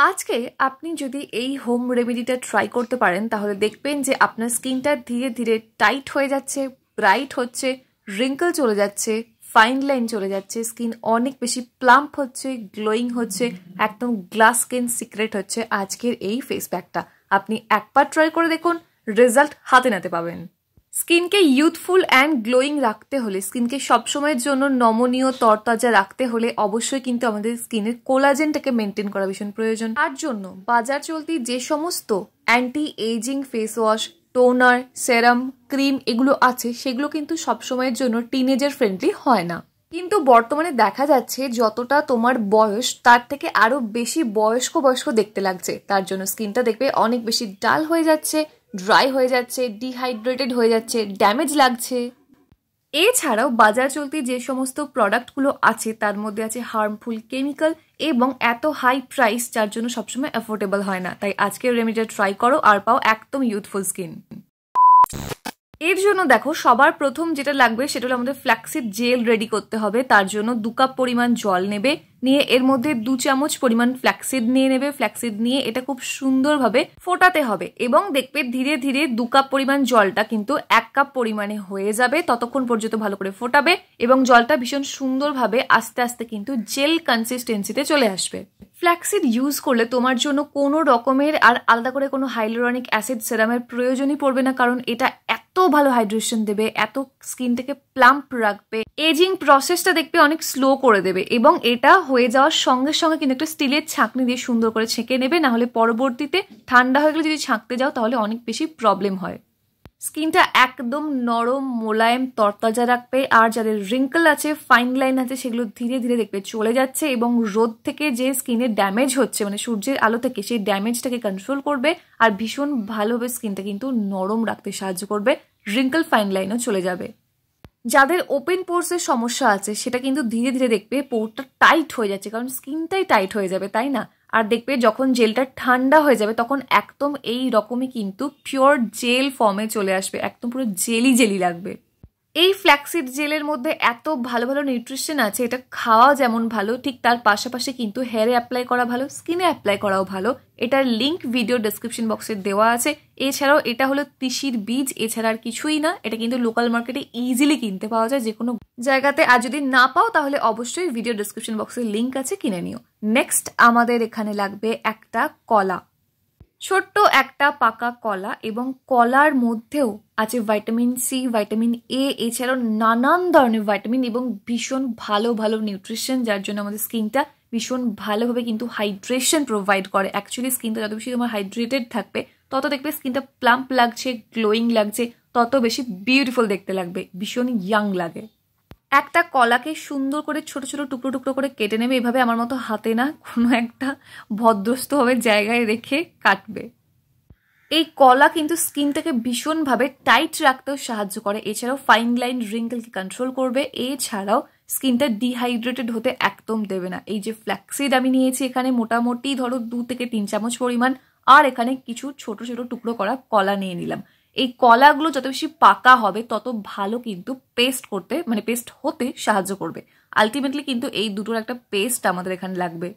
আজকে আপনি যদি এই হোম রেমেডিটা ট্রাই করতে পারেন তাহলে দেখবেন যে আপনার স্কিনটা ধীরে ধীরে টাইট হয়ে যাচ্ছে, ব্রাইট হচ্ছে, রিঙ্কল চলে যাচ্ছে, ফাইন লাইন চলে যাচ্ছে, স্কিন অনেক বেশি প্লাম্প হচ্ছে, গ্লোয়িং হচ্ছে, একদম গ্লাস স্কিন সিক্রেট হচ্ছে আজকের এই ফেস প্যাকটা। আপনি একবার ট্রাই করে দেখুন, রেজাল্ট হাতে নাতে পাবেন। স্কিনকে ইউথফুল অ্যান্ড গ্লোয়িং রাখতে হলে, স্কিনকে সবসময়ের জন্য নমনীয় তরতাজা রাখতে হলে অবশ্যই কিন্তু আমাদের স্কিনের কোলাজেনটাকে মেনটেন করা ভীষণ প্রয়োজন। তার জন্য বাজার চলতি যে সমস্ত anti aging face wash, toner, serum, cream এগুলো আছে সেগুলো কিন্তু সবসময়ের জন্য টিনেজার ফ্রেন্ডলি হয় না। কিন্তু বর্তমানে দেখা যাচ্ছে যতটা তোমার বয়স তার থেকে আরো বেশি বয়স্ক দেখতে লাগছে। তার জন্য স্কিনটা দেখবে অনেক বেশি ডাল হয়ে যাচ্ছে, ড্রাই হয়ে যাচ্ছে, ডিহাইড্রেটেড হয়ে যাচ্ছে, ড্যামেজ লাগছে। এছাড়াও বাজার চলতি যে সমস্ত প্রোডাক্টগুলো আছে তার মধ্যে আছে হার্মফুল কেমিক্যাল এবং এত হাই প্রাইস যার জন্য সবসময় অ্যাফোর্ডেবল হয় না। তাই আজকের রেমেডিটা ট্রাই করো আর পাও একদম ইউথফুল স্কিন। এর জন্য দেখো সবার প্রথম যেটা লাগবে সেটা হলো আমাদের ফ্ল্যাক্সিড জেল রেডি করতে হবে। তার জন্য 2 কাপ পরিমাণ জল নেবে, নিয়ে এর মধ্যে 2 চামচ পরিমাণ ফ্ল্যাক্সিড নিয়ে নেবে। ফ্ল্যাক্সিড নিয়ে এটা খুব সুন্দরভাবে ফোটাতে হবে এবং দেখবে ধীরে ধীরে 2 কাপ পরিমাণ জলটা কিন্তু 1 কাপ পরিমাণে হয়ে যাবে। ততক্ষণ পর্যন্ত ভালো করে ফোটাবে এবং জলটা ভীষণ সুন্দরভাবে আস্তে আস্তে কিন্তু জেল কনসিস্টেন্সিতে চলে আসবে। ফ্ল্যাক্সিড ইউজ করলে তোমার জন্য কোনো রকমের আর আলাদা করে কোনো হাইলোরনিক অ্যাসিড সেরামের প্রয়োজনই পড়বে না, কারণ এটা এত ভালো হাইড্রেশন দেবে, এত স্কিনটাকে প্লাম্প রাখবে, এজিং প্রসেসটা দেখবে অনেক স্লো করে দেবে এবং এটা হয়ে যাওয়ার সঙ্গে সঙ্গে কিন্তু একটা স্টিলের ছাঁকনি দিয়ে সুন্দর করে ছেঁকে নেবে, না হলে পরবর্তীতে ঠান্ডা হয়ে গেলে যদি ছাঁকতে যাও তাহলে অনেক বেশি প্রবলেম হয়। স্কিনটা একদম নরম, মোলায়েম, তরতাজা রাখবে। আর যাদের রিঙ্কল আছে, ফাইন লাইন আছে, সেগুলো ধীরে ধীরে দেখবে চলে যাচ্ছে এবং রোদ থেকে যে স্কিনের ড্যামেজ হচ্ছে, মানে সূর্যের আলো থেকে, সেই ড্যামেজটাকে কন্ট্রোল করবে আর ভীষণ ভালোভাবে স্কিনটা কিন্তু নরম রাখতে সাহায্য করবে। রিঙ্কল ফাইন লাইনও চলে যাবে। যাদের ওপেন পোর্সের সমস্যা আছে সেটা কিন্তু ধীরে ধীরে দেখবে পোরটা টাইট হয়ে যাচ্ছে, কারণ স্কিনটাই টাইট হয়ে যাবে, তাই না? আর দেখবে যখন জেলটা ঠান্ডা হয়ে যাবে তখন একদম এই রকমই কিন্তু পিওর জেল ফর্মে চলে আসবে, একদম পুরো জেলি জেলি লাগবে। এই ফ্ল্যাক্সিড জেলের মধ্যে এত ভালো ভালো নিউট্রিশন আছে, এটা খাওয়া যেমন ভালো ঠিক তার পাশাপাশি কিন্তু হেয়ারে অ্যাপ্লাই করা ভালো, স্কিনে অ্যাপ্লাই করাও ভালো। এটার লিঙ্ক ভিডিও ডেসক্রিপশন বক্সে দেওয়া আছে। এছাড়াও এটা হলো তিসির বীজ, এছাড়া আর কিছুই না। এটা কিন্তু লোকাল মার্কেটে ইজিলি কিনতে পাওয়া যায় যে কোনো জায়গাতে। আর যদি না পাও তাহলে অবশ্যই ভিডিও ডেসক্রিপশন বক্সে লিঙ্ক আছে, কিনে নিও। নেক্সট আমাদের এখানে লাগবে একটা কলা, ছোট্ট একটা পাকা কলা, এবং কলার মধ্যেও আছে ভাইটামিন সি, ভাইটামিন এ, এছাড়াও নানান ধরনের ভাইটামিন এবং ভীষণ ভালো ভালো নিউট্রিশন, যার জন্য আমাদের স্কিনটা ভীষণ ভালোভাবে কিন্তু হাইড্রেশন প্রোভাইড করে। অ্যাকচুয়ালি স্কিনটা যত বেশি তোমার হাইড্রেটেড থাকবে তত দেখবে স্কিনটা প্লাম্প লাগছে, গ্লোয়িং লাগছে, তত বেশি বিউটিফুল দেখতে লাগবে, ভীষণ ইয়াং লাগে। একটা কলাকে সুন্দর করে ছোট ছোট টুকরো টুকরো করে কেটে নেবে, এভাবে আমার মতো হাতে না, কোনো একটা ভদ্রস্থভাবে জায়গায় রেখে কাটবে। এই কলা কিন্তু স্কিনটাকে ভীষণভাবে টাইট রাখতেও সাহায্য করে, এছাড়াও ফাইন লাইন রিঙ্কেলকে কন্ট্রোল করবে, এছাড়াও স্কিনটা ডিহাইড্রেটেড হতে একদম দেবে না। এই যে ফ্ল্যাক্সিড আমি নিয়েছি এখানে মোটামুটি ধরো 2 থেকে 3 চামচ পরিমাণ, আর এখানে কিছু ছোট ছোট টুকরো করা কলা নিয়ে নিলাম। এই কলাগুলো যত বেশি পাকা হবে তত ভালো কিন্তু পেস্ট করতে, মানে পেস্ট হতে সাহায্য করবে। আলটিমেটলি কিন্তু এই দুটোর একটা পেস্ট আমাদের এখানে লাগবে।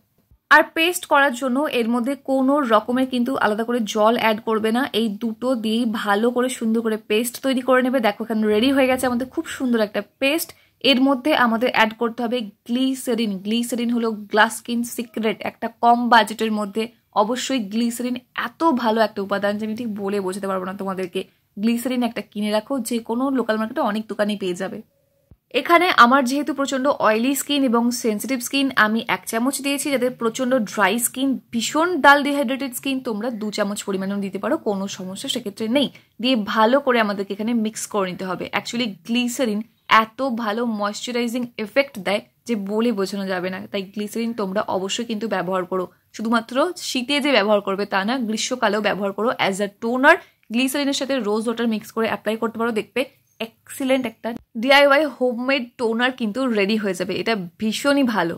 আর পেস্ট করার জন্য এর মধ্যে কোনো রকমের কিন্তু আলাদা করে জল অ্যাড করবে না, এই দুটো দিয়েই ভালো করে সুন্দর করে পেস্ট তৈরি করে নেবে। দেখো এখানে রেডি হয়ে গেছে আমাদের খুব সুন্দর একটা পেস্ট। এর মধ্যে আমাদের অ্যাড করতে হবে গ্লিসারিন। গ্লিসারিন হলো গ্লাস স্কিন সিক্রেট, একটা কম বাজেটের মধ্যে অবশ্যই গ্লিসারিন এত ভালো একটা উপাদান যে আমি ঠিক বলে বোঝাতে পারবো না তোমাদেরকে। গ্লিসারিন একটা কিনে রাখো, যে কোনো লোকাল মার্কেটে অনেক দোকানেই পেয়ে যাবে। এখানে আমার যেহেতু প্রচন্ড অয়েলি স্কিন এবং সেন্সিটিভ স্কিন, আমি 1 চামচ দিয়েছি। যাদের প্রচন্ড ড্রাই স্কিন, ভীষণ ডাল ডিহাইড্রেটেড স্কিন, তোমরা 2 চামচ পরিমাণেও দিতে পারো, কোনো সমস্যা সেক্ষেত্রে নেই। দিয়ে ভালো করে আমাদেরকে এখানে মিক্স করে নিতে হবে। অ্যাকচুয়ালি গ্লিসারিন এত ভালো ময়শ্চারাইজিং এফেক্ট দেয় যে বলে বোঝানো যাবে না। তাই গ্লিসারিন তোমরা অবশ্যই কিন্তু ব্যবহার করো, শুধুমাত্র শীতে যে ব্যবহার করবে তা না, গ্রীষ্মকালেও ব্যবহার করো অ্যাজ আ টোনার। গ্লিসারিনের সাথে রোজ ওয়াটার মিক্স করে অ্যাপ্লাই করতে পারো, দেখবে এক্সিলেন্ট একটা ডিআইওয়াই হোমমেড টোনার কিন্তু রেডি হয়ে যাবে। এটা ভীষণই ভালো।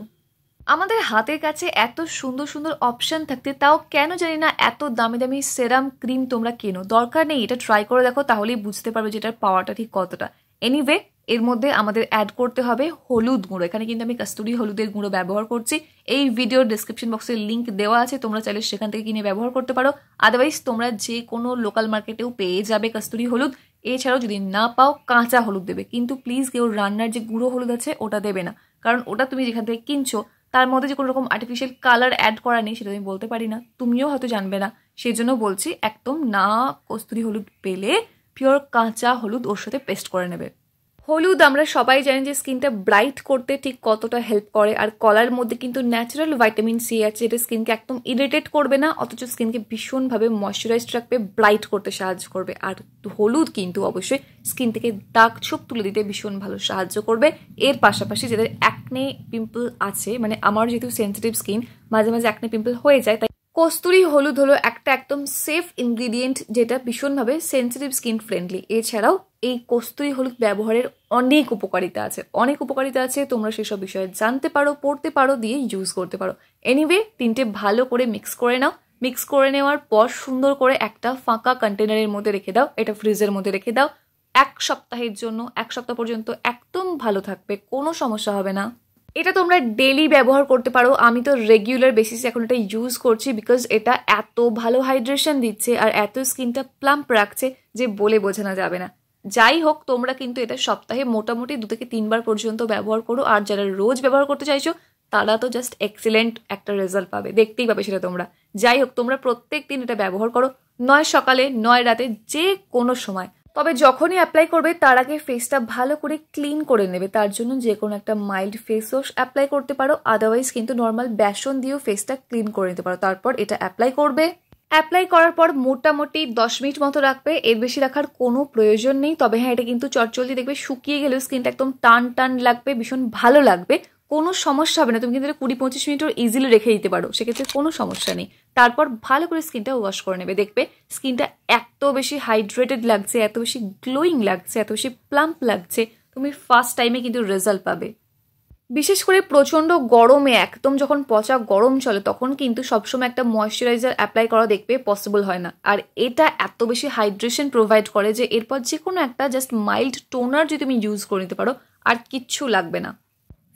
আমাদের হাতের কাছে এত সুন্দর সুন্দর অপশন থাকতে তাও কেন জানি না এত দামি দামি সেরাম ক্রিম তোমরা কেনো, দরকার নেই। এটা ট্রাই করে দেখো, তাহলেই বুঝতে পারবে যে এটার পাওয়ারটা ঠিক কতটা। এনিওয়ে, এর মধ্যে আমাদের অ্যাড করতে হবে হলুদ গুঁড়ো। এখানে কিন্তু আমি কস্তুরি হলুদের গুঁড়ো ব্যবহার করছি। এই ভিডিওর ডেসক্রিপশন বক্সে লিঙ্ক দেওয়া আছে, তোমরা চাইলে সেখান থেকে কিনে ব্যবহার করতে পারো। আদারওয়াইজ তোমরা যে কোনো লোকাল মার্কেটেও পেয়ে যাবে কস্তুরি হলুদ। এছাড়াও যদি না পাও কাঁচা হলুদ দেবে, কিন্তু প্লিজ কেউ রান্নার যে গুঁড়ো হলুদ আছে ওটা দেবে না, কারণ ওটা তুমি যেখান থেকে কিনছো তার মধ্যে যে কোনো রকম আর্টিফিশিয়াল কালার অ্যাড করা নেই সেটা আমি বলতে পারি না, তুমিও হয়তো জানবে না। সেই জন্য বলছি একদম না কস্তুরি হলুদ পেলে পিওর কাঁচা হলুদ ওর সাথে পেস্ট করে নেবে। হলুদ আমরা সবাই জানি যে স্কিনটা ব্রাইট করতে ঠিক কতটা হেল্প করে, আর কলার মধ্যে কিন্তু ন্যাচারাল ভাইটামিন সি আছে, যেটা স্কিনকে একদম ইরিটেট করবে না, অথচ স্কিনকে ভীষণভাবে ময়শ্চারাইজড রাখবে, ব্রাইট করতে সাহায্য করবে। আর হলুদ কিন্তু অবশ্যই স্কিন থেকে দাগ ছোপ তুলে দিতে ভীষণ ভালো সাহায্য করবে। এর পাশাপাশি যাদের অ্যাকনে পিম্পল আছে, মানে আমার যেহেতু সেন্সিটিভ স্কিন, মাঝে মাঝে অ্যাকনে পিম্পল হয়ে যায়, তাই কস্তুরি হলুদ হলো একটা একদম সেফ ইনগ্রিডিয়েন্ট যেটা ভীষণভাবে সেন্সিটিভ স্কিন ফ্রেন্ডলি। এছাড়াও এই কস্তুরি হলুদ ব্যবহারের অনেক উপকারিতা আছে, তোমরা সেসব বিষয়ে জানতে পারো, পড়তে পারো, দিয়ে ইউজ করতে পারো। এনিওয়ে, তিনটে ভালো করে মিক্স করে নাও। মিক্স করে নেওয়ার পর সুন্দর করে একটা ফাঁকা কন্টেনারের মধ্যে রেখে দাও, এটা ফ্রিজের মধ্যে রেখে দাও 1 সপ্তাহের জন্য। 1 সপ্তাহ পর্যন্ত একদম ভালো থাকবে, কোনো সমস্যা হবে না। এটা তোমরা ডেলি ব্যবহার করতে পারো। আমি তো রেগুলার বেসিসে এখন এটা ইউজ করছি, বিকজ এটা এত ভালো হাইড্রেশন দিচ্ছে আর এত স্কিনটা প্লাম্প রাখছে যে বলে বোঝানো যাবে না। যাই হোক, তোমরা কিন্তু এটা সপ্তাহে মোটামুটি 2 থেকে 3 বার পর্যন্ত ব্যবহার করো। আর যারা রোজ ব্যবহার করতে চাইছো তারা তো জাস্ট এক্সিলেন্ট একটা রেজাল্ট পাবে, দেখতেই পাবে সেটা তোমরা। যাই হোক, তোমরা প্রত্যেক দিন এটা ব্যবহার করো, 9 সকালে 9 রাতে, যে কোনো সময়। তবে যখনই অ্যাপ্লাই করবে তার আগে ফেসটা ভালো করে ক্লিন করে নেবে। তার জন্য যে কোনো একটা মাইল্ড ফেস ওয়াশ অ্যাপ্লাই করতে পারো, আদারওয়াইজ কিন্তু নর্মাল বেসন দিয়েও ফেসটা ক্লিন করে নিতে পারো। তারপর এটা অ্যাপ্লাই করবে। অ্যাপ্লাই করার পর মোটামুটি 10 মিনিট মতো রাখবে, এর বেশি রাখার কোনো প্রয়োজন নেই। তবে হ্যাঁ, এটা কিন্তু চটচলতি দেখবে শুকিয়ে গেলেও স্কিনটা একদম টান টান লাগবে, ভীষণ ভালো লাগবে, কোনো সমস্যা হবে না। তুমি কিন্তু 20-25 মিনিটও ইজিলি রেখে দিতে পারো, সেক্ষেত্রে কোনো সমস্যা নেই। তারপর ভালো করে স্কিনটা ওয়াশ করে নেবে, দেখবে স্কিনটা এত বেশি হাইড্রেটেড লাগছে, এত বেশি গ্লোয়িং লাগছে, এত বেশি প্লাম্প লাগছে, তুমি ফার্স্ট টাইমে কিন্তু রেজাল্ট পাবে। বিশেষ করে প্রচণ্ড গরমে, একদম যখন পচা গরম চলে, তখন কিন্তু সবসময় একটা ময়শ্চারাইজার অ্যাপ্লাই করা দেখবে পসিবল হয় না। আর এটা এত বেশি হাইড্রেশন প্রোভাইড করে যে এরপর যে কোনো একটা জাস্ট মাইল্ড টোনার যদি তুমি ইউজ করে নিতে পারো, আর কিচ্ছু লাগবে না।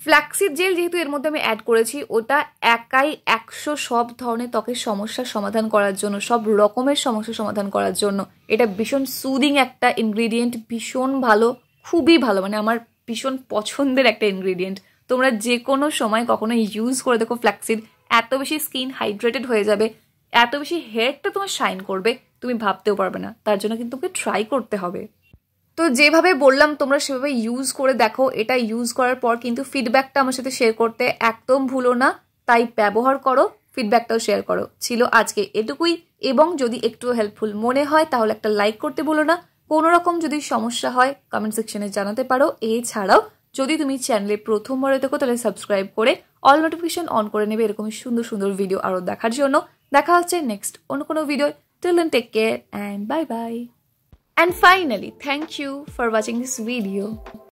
ফ্ল্যাক্সিড জেল যেহেতু এর মধ্যে আমি অ্যাড করেছি, ওটা একাই 100 সব ধরনের ত্বকের সমস্যার সমাধান করার জন্য, সব রকমের সমস্যার সমাধান করার জন্য। এটা ভীষণ সুদিং একটা ইনগ্রিডিয়েন্ট, ভীষণ ভালো, খুবই ভালো, মানে আমার ভীষণ পছন্দের একটা ইনগ্রিডিয়েন্ট। তোমরা যে কোনো সময় কখনো ইউজ করে দেখো ফ্ল্যাক্সিড, এত বেশি স্কিন হাইড্রেটেড হয়ে যাবে, এত বেশি হেয়ারটা তোমার শাইন করবে, তুমি ভাবতেও পারবে না। তার জন্য কিন্তু তোমাকে ট্রাই করতে হবে। তো যেভাবে বললাম তোমরা সেভাবে ইউজ করে দেখো। এটা ইউজ করার পর কিন্তু ফিডব্যাকটা আমার সাথে শেয়ার করতে একদম ভুলো না, তাই ব্যবহার করো, ফিডব্যাকটাও শেয়ার করো। ছিল আজকে এটুকুই, এবং যদি একটু হেল্পফুল মনে হয় তাহলে একটা লাইক করতে ভুলো না। কোনো রকম যদি সমস্যা হয় কমেন্ট সেকশনে জানাতে পারো। এছাড়াও যদি তুমি চ্যানেলে প্রথমবার দেখো তাহলে সাবস্ক্রাইব করে অল নোটিফিকেশন অন করে নেবে এরকম সুন্দর সুন্দর ভিডিও আরও দেখার জন্য। দেখা হচ্ছে নেক্সট অন্য কোনো video. Till then take care and bye bye. And finally, thank you for watching this video.